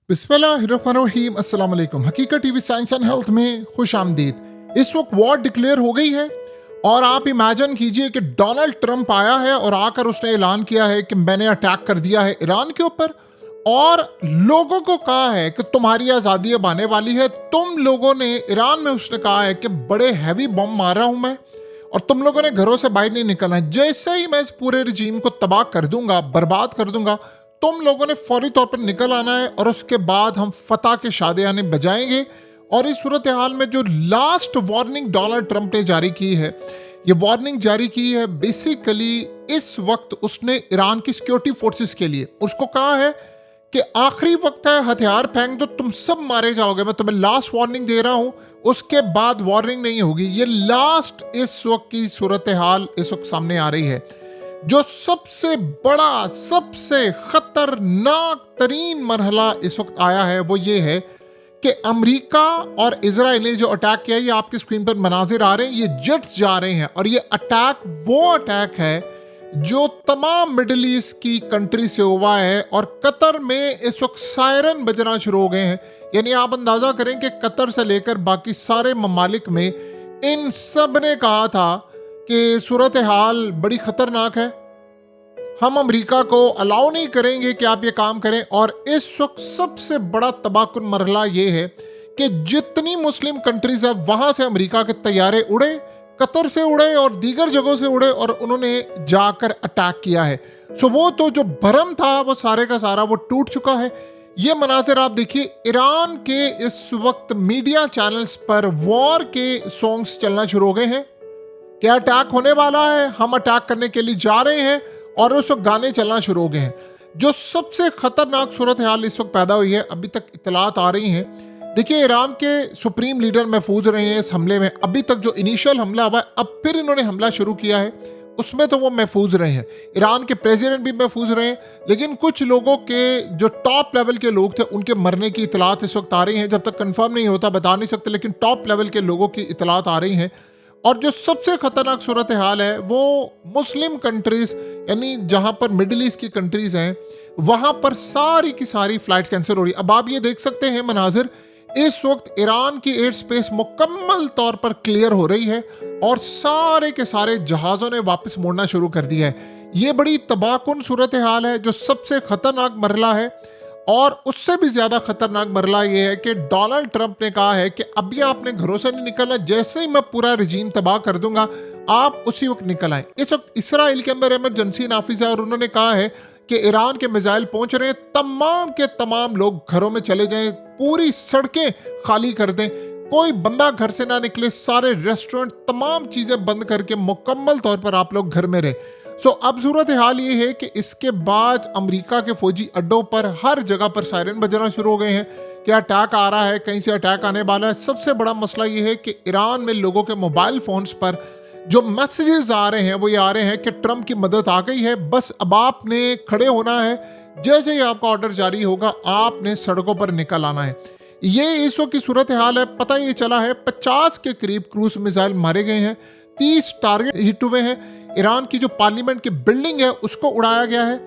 बिस्मिल्लाहिर्रहमानिर्रहीम अस्सलाम वालेकुम। हकीकत टीवी साइंस एंड हेल्थ में खुश आमदीद। इस वक्त वॉर डिक्लेयर हो गई है और आप इमेजिन कीजिए कि डोनाल्ड ट्रंप आया है और आकर उसने ऐलान किया है कि मैंने अटैक कर दिया है ईरान के ऊपर और लोगों को कहा है कि तुम्हारी आज़ादी अब आने वाली है। तुम लोगों ने ईरान में उसने कहा है कि बड़े हैवी बम मार रहा हूं मैं और तुम लोगों ने घरों से बाहर नहीं निकलना है। जैसे ही मैं इस पूरे रजीम को तबाह कर दूंगा, बर्बाद कर दूंगा, तुम लोगों ने फौरी तौर पर निकल आना है और उसके बाद हम फतह के शादियाने बजाएंगे। और इस सूरत हाल में जो लास्ट वार्निंग डोनाल्ड ट्रंप ने जारी की है, ये वार्निंग जारी की है बेसिकली इस वक्त उसने ईरान की सिक्योरिटी फोर्सेस के लिए उसको कहा है कि आखिरी वक्त है, हथियार फेंक दो, तुम सब मारे जाओगे। मैं तुम्हें लास्ट वार्निंग दे रहा हूं, उसके बाद वार्निंग नहीं होगी। ये लास्ट इस वक्त की सूरत हाल इस वक्त सामने आ रही है। जो सबसे बड़ा, सबसे खतरनाक तरीन मरहला इस वक्त आया है वो ये है कि अमेरिका और इजराइल ने जो अटैक किया, ये आपकी स्क्रीन पर मनाजिर आ रहे हैं, ये जेट्स जा रहे हैं और ये अटैक वो अटैक है जो तमाम मिडिल ईस्ट की कंट्री से हुआ है और कतर में इस वक्त सायरन बजना शुरू हो गए हैं। यानी आप अंदाजा करें कि कतर से लेकर बाकी सारे ममालिक में इन सब ने कहा था कि सूरत हाल बड़ी खतरनाक है, हम अमेरिका को अलाउ नहीं करेंगे कि आप ये काम करें। और इस वक्त सबसे बड़ा तबाहकुन मरहला ये है कि जितनी मुस्लिम कंट्रीज है वहां से अमेरिका के तैयारे उड़े, कतर से उड़े और दीगर जगहों से उड़े और उन्होंने जाकर अटैक किया है। सो वो तो जो भरम था वो सारे का सारा वो टूट चुका है। ये मनाजिर आप देखिए, ईरान के इस वक्त मीडिया चैनल्स पर वॉर के सॉन्ग्स चलना शुरू हो गए हैं। क्या अटैक होने वाला है, हम अटैक करने के लिए जा रहे हैं, और उस वक्त गाने चलना शुरू हो गए हैं। जो सबसे खतरनाक सूरत हाल इस वक्त पैदा हुई है, अभी तक इतलात आ रही हैं। देखिए, ईरान के सुप्रीम लीडर महफूज रहे हैं इस हमले में। अभी तक जो इनिशियल हमला हुआ है, अब फिर इन्होंने हमला शुरू किया है, उसमें तो वो महफूज रहे हैं। ईरान के प्रेसिडेंट भी महफूज रहे हैं, लेकिन कुछ लोगों के जो टॉप लेवल के लोग थे उनके मरने की इतलात इस वक्त आ रही हैं। जब तक कंफर्म नहीं होता बता नहीं सकते, लेकिन टॉप लेवल के लोगों की इतलात आ रही हैं। और जो सबसे खतरनाक सूरत हाल है वो मुस्लिम कंट्रीज, यानी जहां पर मिडिल ईस्ट की कंट्रीज हैं, वहां पर सारी की सारी फ्लाइट्स कैंसिल हो रही है। अब आप ये देख सकते हैं मनाजिर, इस वक्त ईरान की एयर स्पेस मुकम्मल तौर पर क्लियर हो रही है और सारे के सारे जहाज़ों ने वापस मुड़ना शुरू कर दिया है। ये बड़ी तबाहकुन सूरत हाल है, जो सबसे खतरनाक मरला है। और उससे भी ज्यादा खतरनाक मरला ये है कि डोनाल्ड ट्रंप ने कहा है कि अभी आपने घरों से नहीं निकलना, जैसे ही मैं पूरा रजीम तबाह कर दूंगा आप उसी वक्त निकल आए। इस वक्त इसराइल के अंदर इमरजेंसी नाफिज है और उन्होंने कहा है कि ईरान के मिसाइल पहुंच रहे हैं, तमाम के तमाम लोग घरों में चले जाएं, पूरी सड़कें खाली कर दें, कोई बंदा घर से ना निकले, सारे रेस्टोरेंट, तमाम चीजें बंद करके मुकम्मल तौर पर आप लोग घर में रहे। सो अब सूरत हाल ये है कि इसके बाद अमेरिका के फौजी अड्डों पर हर जगह पर सायरन बजना शुरू हो गए हैं कि अटैक आ रहा है, कहीं से अटैक आने वाला है। सबसे बड़ा मसला ये है कि ईरान में लोगों के मोबाइल फोन्स पर जो मैसेजेस आ रहे हैं वो ये आ रहे हैं कि ट्रंप की मदद आ गई है, बस अब आपने खड़े होना है, जैसे ही आपका ऑर्डर जारी होगा आपने सड़कों पर निकल आना है। ये इस वक्त की सूरत हाल है। पता ये चला है 50 के करीब क्रूज मिसाइल मारे गए हैं, 30 टारगेट हिट हुए हैं। ईरान की जो पार्लियामेंट की बिल्डिंग है उसको उड़ाया गया है।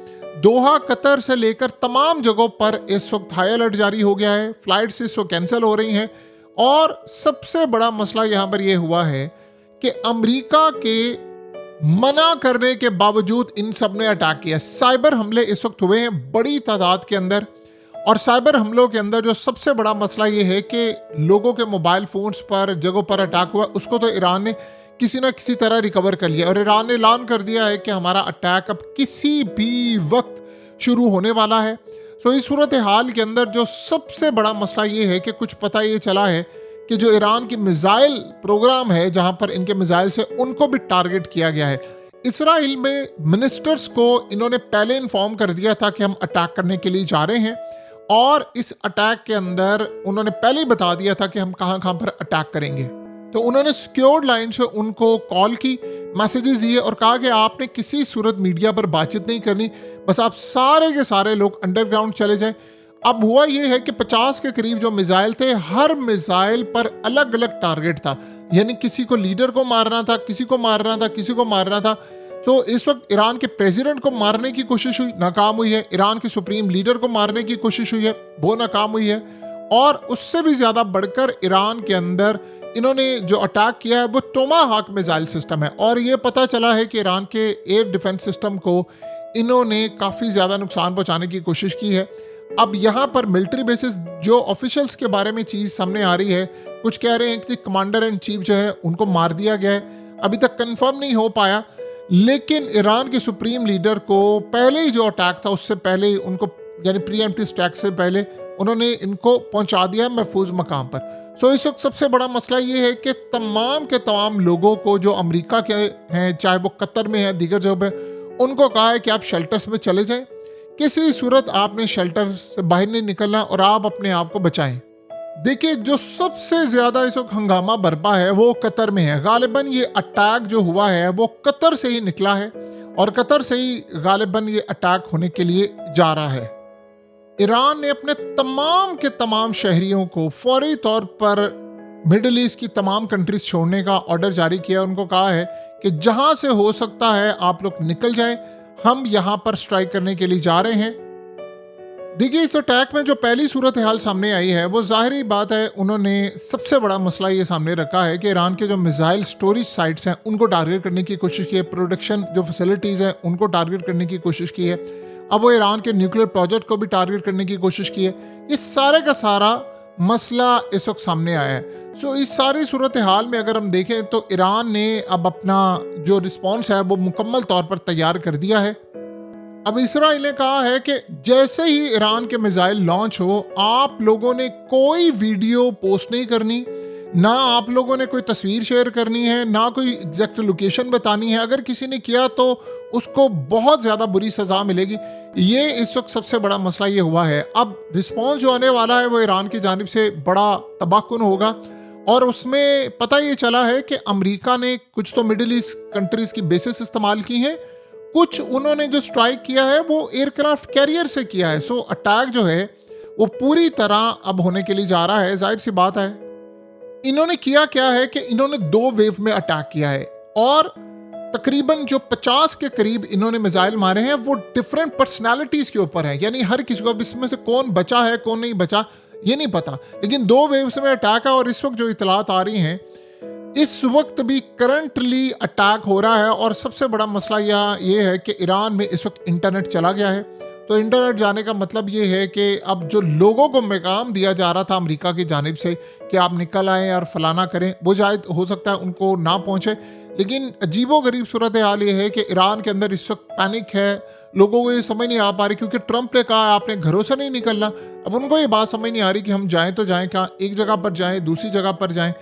दोहा, कतर से लेकर तमाम जगहों पर इस वक्त हाई अलर्ट जारी हो गया है, फ्लाइट्स इस वक्त कैंसिल हो रही हैं। और सबसे बड़ा मसला यहाँ पर यह हुआ है कि अमेरिका के मना करने के बावजूद इन सब ने अटैक किया। साइबर हमले इस वक्त हुए हैं बड़ी तादाद के अंदर, और साइबर हमलों के अंदर जो सबसे बड़ा मसला ये है कि लोगों के मोबाइल फोन्स पर जगहों पर अटैक हुआ, उसको तो ईरान ने किसी ना किसी तरह रिकवर कर लिया और ईरान ने ऐलान कर दिया है कि हमारा अटैक अब किसी भी वक्त शुरू होने वाला है। सो इस सूरत हाल के अंदर जो सबसे बड़ा मसला ये है कि कुछ पता ये चला है कि जो ईरान की मिसाइल प्रोग्राम है, जहां पर इनके मिसाइल से उनको भी टारगेट किया गया है। इसराइल में मिनिस्टर्स को इन्होंने पहले इन्फॉर्म कर दिया था कि हम अटैक करने के लिए जा रहे हैं, और इस अटैक के अंदर उन्होंने पहले ही बता दिया था कि हम कहां कहां पर अटैक करेंगे। तो उन्होंने सिक्योर्ड लाइन से उनको कॉल की, मैसेजेस दिए और कहा कि आपने किसी सूरत मीडिया पर बातचीत नहीं करनी, बस आप सारे के सारे लोग अंडरग्राउंड चले जाएं। अब हुआ ये है कि 50 के करीब जो मिसाइल थे, हर मिसाइल पर अलग अलग टारगेट था, यानी किसी को लीडर को मारना था, किसी को मारना था, किसी को मारना था। तो इस वक्त ईरान के प्रेसिडेंट को मारने की कोशिश हुई, नाकाम हुई है। ईरान के सुप्रीम लीडर को मारने की कोशिश हुई है, वो नाकाम हुई है। और उससे भी ज्यादा बढ़कर ईरान के अंदर इन्होंने जो अटैक किया है वो टोमाहाक मिसाइल सिस्टम है। और ये पता चला है कि ईरान के एयर डिफेंस सिस्टम को इन्होंने काफ़ी ज़्यादा नुकसान पहुंचाने की कोशिश की है। अब यहाँ पर मिलिट्री बेसिस जो ऑफिशियल्स के बारे में चीज़ सामने आ रही है, कुछ कह रहे हैं कि कमांडर इन चीफ जो है उनको मार दिया गया है। अभी तक कंफर्म नहीं हो पाया, लेकिन ईरान के सुप्रीम लीडर को पहले ही जो अटैक था उससे पहले ही उनको, यानी प्रीएम्प्टिव अटैक से पहले उन्होंने इनको पहुंचा दिया महफूज मकाम पर। सो इस वक्त सबसे बड़ा मसला ये है कि तमाम के तमाम लोगों को जो अमेरिका के हैं, चाहे वो कतर में है, दीगर जगह पे, उनको कहा है कि आप शेल्टर्स में चले जाएं। किसी सूरत आपने शेल्टर से बाहर नहीं निकलना और आप अपने आप को बचाएं। देखिए, जो सबसे ज़्यादा इस वक्त हंगामा बरपा है वो कतर में है। गालिबन ये अटैक जो हुआ है वो कतर से ही निकला है और कतर से ही गालिबन ये अटैक होने के लिए जा रहा है। ईरान ने अपने तमाम के तमाम शहरियों को फौरी तौर पर मिडिल ईस्ट की तमाम कंट्रीज छोड़ने का ऑर्डर जारी किया। उनको कहा है कि जहां से हो सकता है आप लोग निकल जाएं, हम यहां पर स्ट्राइक करने के लिए जा रहे हैं। देखिए, इस अटैक में जो पहली सूरत हाल सामने आई है वो जाहिर बात है, उन्होंने सबसे बड़ा मसला ये सामने रखा है कि ईरान के जो मिसाइल स्टोरेज साइट्स हैं उनको टारगेट करने की कोशिश की है, प्रोडक्शन जो फैसिलिटीज़ हैं उनको टारगेट करने की कोशिश की है। अब वो ईरान के न्यूक्लियर प्रोजेक्ट को भी टारगेट करने की कोशिश की है। ये सारे का सारा मसला इस वक्त सामने आया है। सो इस सारी सूरत हाल में अगर हम देखें तो ईरान ने अब अपना जो रिस्पॉन्स है वो मुकम्मल तौर पर तैयार कर दिया है। अब इसराइल ने कहा है कि जैसे ही ईरान के मिसाइल लॉन्च हो, आप लोगों ने कोई वीडियो पोस्ट नहीं करनी, ना आप लोगों ने कोई तस्वीर शेयर करनी है, ना कोई एग्जैक्ट लोकेशन बतानी है। अगर किसी ने किया तो उसको बहुत ज़्यादा बुरी सज़ा मिलेगी। ये इस वक्त सबसे बड़ा मसला ये हुआ है। अब रिस्पॉन्स जो आने वाला है वो ईरान की जानिब से बड़ा तबाहकुन होगा और उसमें पता ये चला है कि अमेरिका ने कुछ तो मिडिल ईस्ट कंट्रीज़ की बेसिस इस्तेमाल की हैं, कुछ उन्होंने जो स्ट्राइक किया है वो एयरक्राफ्ट कैरियर से किया है। सो अटैक जो है वो पूरी तरह अब होने के लिए जा रहा है। जाहिर सी बात है, इन्होंने किया क्या है कि इन्होंने 2 वेव में अटैक किया है और तकरीबन जो 50 के करीब इन्होंने मिसाइल मारे हैं वो डिफरेंट पर्सनालिटीज़ के ऊपर है। यानी हर किसी को, अब इसमें से कौन बचा है कौन नहीं बचा ये नहीं पता, लेकिन 2 वेव्स में अटैक है। और इस वक्त जो इतलात आ रही हैं, इस वक्त भी करंटली अटैक हो रहा है। और सबसे बड़ा मसला ये है कि ईरान में इस वक्त इंटरनेट चला गया है। तो इंटरनेट जाने का मतलब ये है कि अब जो लोगों को पैगाम दिया जा रहा था अमेरिका की जानिब से कि आप निकल आएँ और फलाना करें, वो शायद हो सकता है उनको ना पहुँचे। लेकिन अजीबो गरीब सूरत हाल ये है कि ईरान के अंदर इस वक्त पैनिक है। लोगों को ये समझ नहीं आ पा रही, क्योंकि ट्रंप ने कहा आपने घरों से नहीं निकलना। अब उनको ये बात समझ नहीं आ रही कि हम जाएं तो जाएं क्या, एक जगह पर जाएं दूसरी जगह पर जाएं।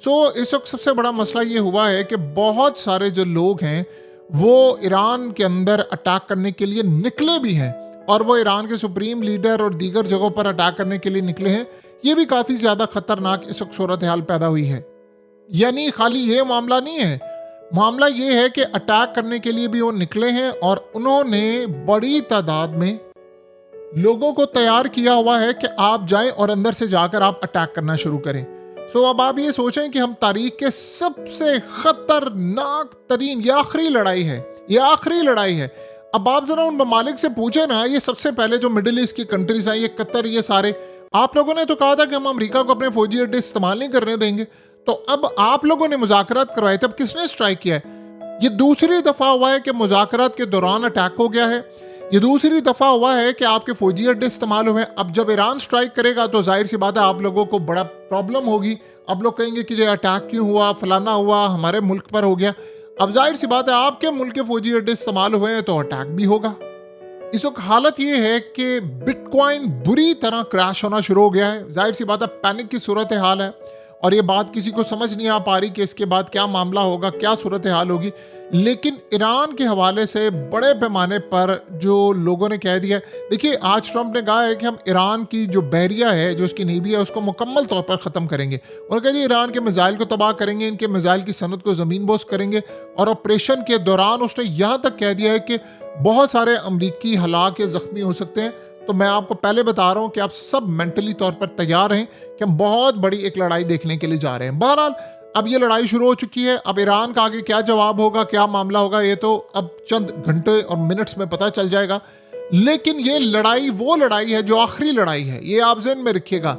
सो इस वक्त सबसे बड़ा मसला ये हुआ है कि बहुत सारे जो लोग हैं वो ईरान के अंदर अटैक करने के लिए निकले भी हैं और वो ईरान के सुप्रीम लीडर और दीगर जगहों पर अटैक करने के लिए निकले हैं। ये भी काफ़ी ज़्यादा खतरनाक इस वक्त सूरत हाल पैदा हुई है। यानी खाली ये मामला नहीं है, मामला ये है कि अटैक करने के लिए भी वो निकले हैं और उन्होंने बड़ी तादाद में लोगों को तैयार किया हुआ है कि आप जाएं और अंदर से जाकर आप अटैक करना शुरू करें। सो अब आप ये सोचें कि हम तारीख के सबसे खतरनाक तरीन, ये आखिरी लड़ाई है, ये आखिरी लड़ाई है। अब आप जरा उन ममालिक से पूछे ना, ये सबसे पहले जो मिडिल ईस्ट की कंट्रीज हैं, ये कतर, ये सारे, आप लोगों ने तो कहा था कि हम अमेरिका को अपने फौजी अड्डे इस्तेमाल नहीं करने देंगे। तो अब आप लोगों ने मुज़ाकरात करवाए, तब किसने स्ट्राइक किया है? ये दूसरी दफ़ा हुआ है कि मुज़ाकरात के दौरान अटैक हो गया है। ये दूसरी दफ़ा हुआ है कि आपके फौजी अड्डे इस्तेमाल हुए। अब जब ईरान स्ट्राइक करेगा तो जाहिर सी बात है आप लोगों को बड़ा प्रॉब्लम होगी। आप लोग कहेंगे कि ये अटैक क्यों हुआ, फलाना हुआ, हमारे मुल्क पर हो गया। अब जाहिर सी बात है आपके मुल्क के फौजी अड्डे इस्तेमाल हुए हैं तो अटैक भी होगा। इस वक्त हालत ये है कि बिटकॉइन बुरी तरह क्रैश होना शुरू हो गया है। जाहिर सी बात है पैनिक की सूरत हाल है और ये बात किसी को समझ नहीं आ पा रही कि इसके बाद क्या मामला होगा, क्या सूरत हाल होगी। लेकिन ईरान के हवाले से बड़े पैमाने पर जो लोगों ने कह दिया, देखिए आज ट्रंप ने कहा है कि हम ईरान की जो बहरिया है, जो उसकी नेवी है, उसको मुकम्मल तौर पर ख़त्म करेंगे। उन्होंने कहा जी ईरान के मिसाइल को तबाह करेंगे, इनके मिसाइल की सनत को ज़मीन बोस करेंगे। और ऑपरेशन के दौरान उसने यहाँ तक कह दिया है कि बहुत सारे अमरीकी हलाक या ज़ख्मी हो सकते हैं। तो मैं आपको पहले बता रहा हूँ कि आप सब मेंटली तौर पर तैयार हैं कि हम बहुत बड़ी एक लड़ाई देखने के लिए जा रहे हैं। बहरहाल अब ये लड़ाई शुरू हो चुकी है। अब ईरान का आगे क्या जवाब होगा, क्या मामला होगा, ये तो अब चंद घंटे और मिनट्स में पता चल जाएगा। लेकिन ये लड़ाई वो लड़ाई है जो आखिरी लड़ाई है, ये आप ज़हन में रखिएगा।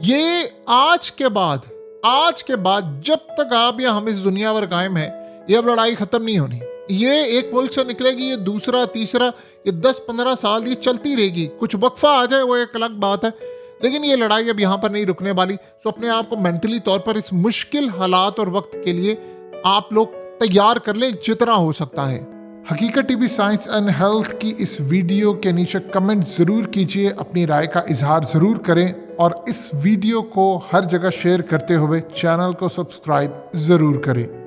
ये आज के बाद जब तक आप या हम इस दुनिया पर कायम है, ये अब लड़ाई ख़त्म नहीं होनी। ये एक मुल्क से निकलेगी, ये दूसरा, तीसरा, ये 10-15 साल ये चलती रहेगी। कुछ वक्फा आ जाए वो एक अलग बात है, लेकिन ये लड़ाई अब यहाँ पर नहीं रुकने वाली। सो अपने आप को मेंटली तौर पर इस मुश्किल हालात और वक्त के लिए आप लोग तैयार कर लें जितना हो सकता है। हकीकत टीवी साइंस एंड हेल्थ की इस वीडियो के नीचे कमेंट ज़रूर कीजिए, अपनी राय का इजहार ज़रूर करें और इस वीडियो को हर जगह शेयर करते हुए चैनल को सब्सक्राइब ज़रूर करें।